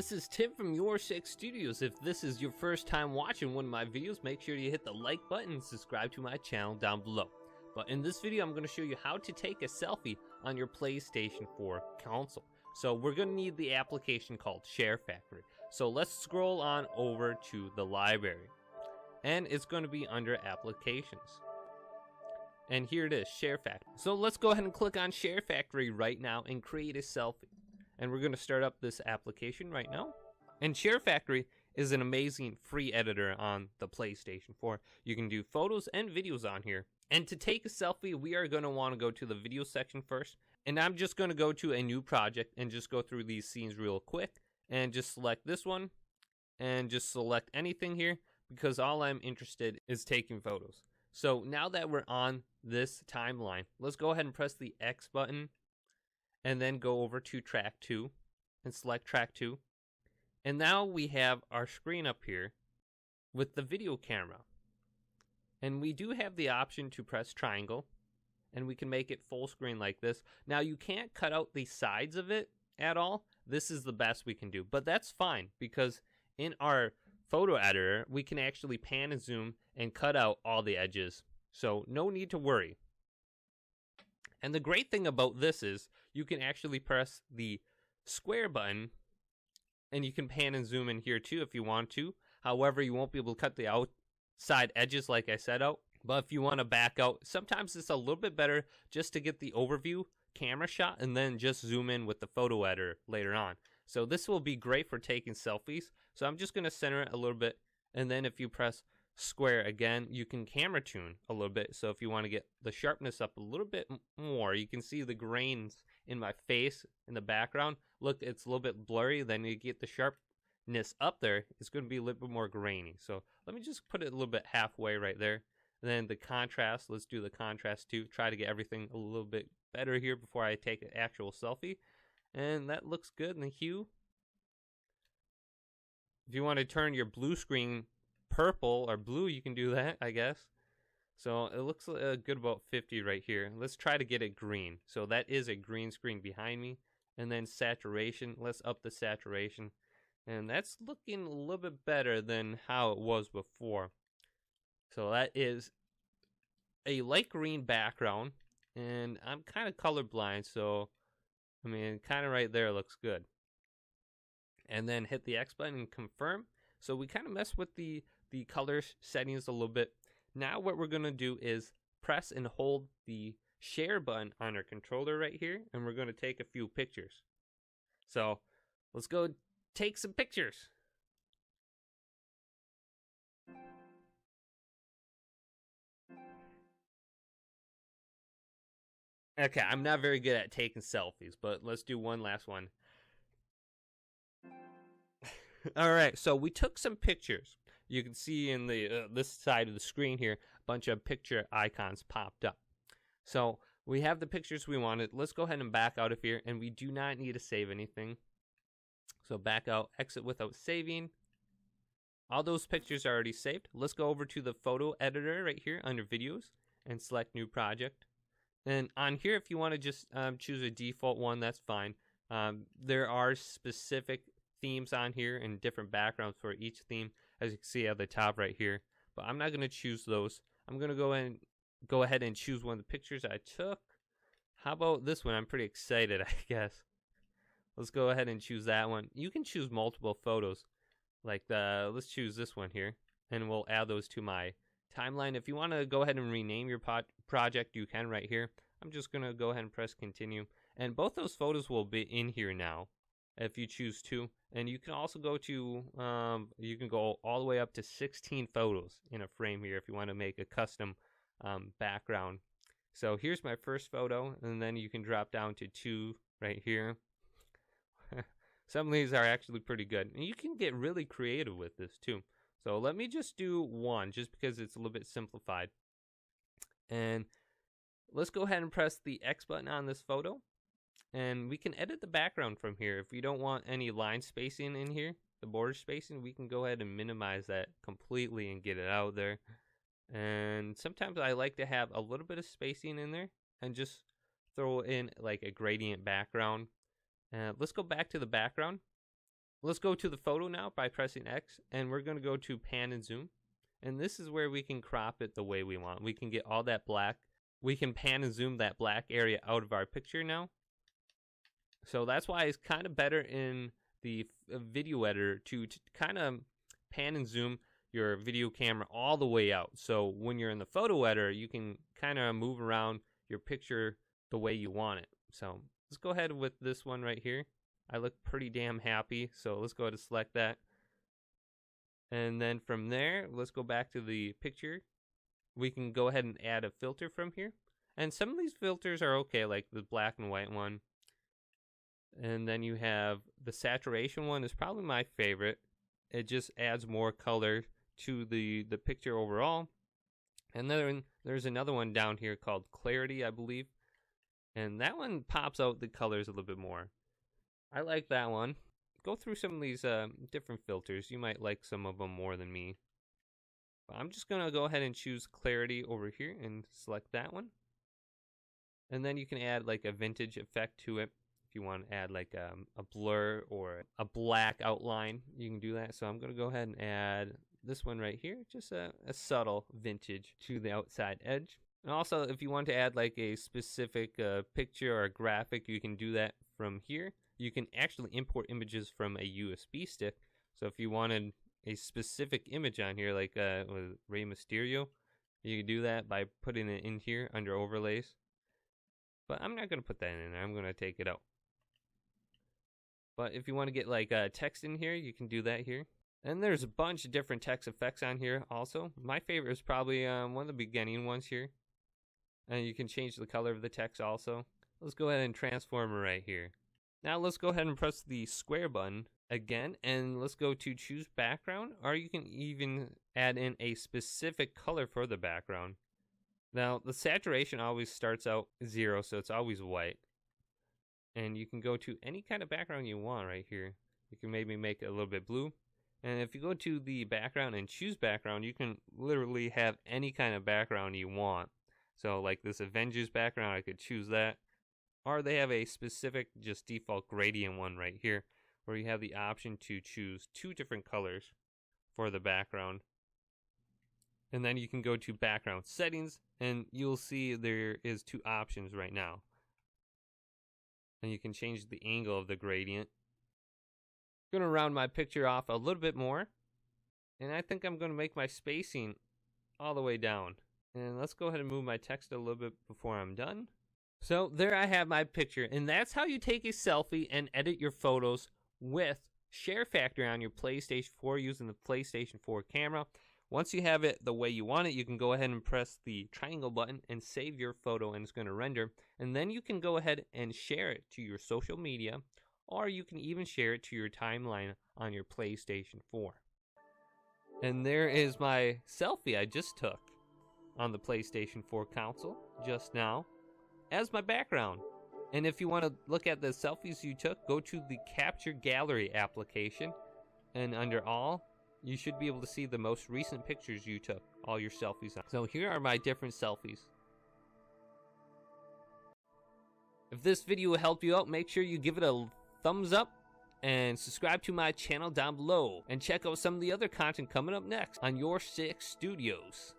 this is Tim from Your Six Studios. If this is your first time watching one of my videos, make sure you hit the like button and subscribe to my channel down below. But in this video, I'm going to show you how to take a selfie on your PlayStation 4 console. So we're going to need the application called Sharefactory. So let's scroll on over to the library. And it's going to be under Applications. And here it is, Sharefactory. So let's go ahead and click on Sharefactory right now and create a selfie. And we're going to start up this application right now. And Sharefactory is an amazing free editor on the PlayStation 4. You can do photos and videos on here. And to take a selfie, we are going to want to go to the video section first. And I'm just going to go to a new project and just go through these scenes real quick. And just select this one. And just select anything here, because all I'm interested is taking photos. So now that we're on this timeline, let's go ahead and press the X button. And then go over to track 2 and select track 2. And now we have our screen up here with the video camera. And we do have the option to press triangle, and we can make it full screen like this. Now you can't cut out the sides of it at all. This is the best we can do, but that's fine, because in our photo editor, we can actually pan and zoom and cut out all the edges. So no need to worry. And the great thing about this is you can actually press the square button and you can pan and zoom in here too if you want to. However, you won't be able to cut the outside edges like I said out. But if you want to back out, sometimes it's a little bit better just to get the overview camera shot and then just zoom in with the photo editor later on. So this will be great for taking selfies. So I'm just going to center it a little bit, and then if you press square again, you can camera tune a little bit. So if you want to get the sharpness up a little bit more, you can see the grains in my face in the background. Look, it's a little bit blurry. Then you get the sharpness up there, it's going to be a little bit more grainy. So let me just put it a little bit halfway right there. And then the contrast, let's do the contrast too. Try to get everything a little bit better here before I take an actual selfie. And that looks good. And the hue, if you want to turn your blue screen purple or blue, you can do that, I guess. So it looks good, about 50 right here. Let's try to get it green. So that is a green screen behind me. And then saturation, let's up the saturation. And that's looking a little bit better than how it was before. So that is a light green background. And I'm kind of colorblind, so I mean, kind of right there looks good. And then hit the X button and confirm. So we kind of mess with the color settings a little bit. Now what we're going to do is press and hold the share button on our controller right here, and we're going to take a few pictures. So let's go take some pictures. Okay, I'm not very good at taking selfies, but let's do one last one. All right, so we took some pictures. You can see in the this side of the screen here, a bunch of picture icons popped up. So we have the pictures we wanted. Let's go ahead and back out of here, and we do not need to save anything. So back out, exit without saving. All those pictures are already saved. Let's go over to the photo editor right here under videos and select new project. And on here, if you want to just choose a default one, that's fine. There are specific themes on here and different backgrounds for each theme, as you can see at the top right here. But I'm not going to choose those. I'm going to go ahead and choose one of the pictures I took. How about this one? I'm pretty excited, I guess. Let's go ahead and choose that one. You can choose multiple photos. Let's choose this one here, and we'll add those to my timeline. If you want to go ahead and rename your project, you can right here. I'm just going to go ahead and press continue. And both those photos will be in here now if you choose to. And you can also go to, you can go all the way up to 16 photos in a frame here if you want to make a custom background. So here's my first photo, and then you can drop down to 2 right here. Some of these are actually pretty good. And you can get really creative with this too. So let me just do one, just because it's a little bit simplified. And let's go ahead and press the X button on this photo. And we can edit the background from here. If we don't want any line spacing in here, the border spacing, we can go ahead and minimize that completely and get it out there. And sometimes I like to have a little bit of spacing in there and just throw in like a gradient background. Let's go back to the background. Let's go to the photo now by pressing X, and we're going to go to pan and zoom. And this is where we can crop it the way we want. We can get all that black. We can pan and zoom that black area out of our picture now. So that's why it's kind of better in the video editor to kind of pan and zoom your video camera all the way out. So when you're in the photo editor, you can kind of move around your picture the way you want it. So let's go ahead with this one right here. I look pretty damn happy, so let's go ahead and select that. And then from there, let's go back to the picture. We can go ahead and add a filter from here. And some of these filters are okay, like the black and white one. And then you have the saturation one is probably my favorite. It just adds more color to the picture overall. And then there's another one down here called clarity, I believe. And that one pops out the colors a little bit more. I like that one. Go through some of these different filters. You might like some of them more than me. But I'm just going to go ahead and choose clarity over here and select that one. And then you can add like a vintage effect to it. If you want to add like a blur or a black outline, you can do that. So I'm going to go ahead and add this one right here. Just a subtle vintage to the outside edge. And also, if you want to add like a specific picture or a graphic, you can do that from here. You can actually import images from a USB stick. So if you wanted a specific image on here, like with Rey Mysterio, you can do that by putting it in here under overlays. But I'm not going to put that in there. I'm going to take it out. But if you want to get like text in here, you can do that here. And there's a bunch of different text effects on here also. My favorite is probably one of the beginning ones here. And you can change the color of the text also. Let's go ahead and transform it right here. Now let's go ahead and press the square button again, and let's go to choose background, or you can even add in a specific color for the background. Now the saturation always starts out 0, so it's always white. And you can go to any kind of background you want right here. You can maybe make it a little bit blue. And if you go to the background and choose background, you can literally have any kind of background you want. So like this Avengers background, I could choose that. Or they have a specific just default gradient one right here where you have the option to choose 2 different colors for the background. And then you can go to background settings and you'll see there is 2 options right now. And you can change the angle of the gradient. I'm going to round my picture off a little bit more. And I think I'm going to make my spacing all the way down. And let's go ahead and move my text a little bit before I'm done. So there I have my picture, and that's how you take a selfie and edit your photos with Sharefactory on your PlayStation 4 using the PlayStation 4 camera. Once you have it the way you want it, you can go ahead and press the triangle button and save your photo, and it's going to render. And then you can go ahead and share it to your social media, or you can even share it to your timeline on your PlayStation 4. And there is my selfie I just took on the PlayStation 4 console just now as my background. And if you want to look at the selfies you took, go to the Capture Gallery application, and under all, you should be able to see the most recent pictures you took, all your selfies on. So here are my different selfies. If this video helped you out, make sure you give it a thumbs up and subscribe to my channel down below, and check out some of the other content coming up next on YourSixGaming.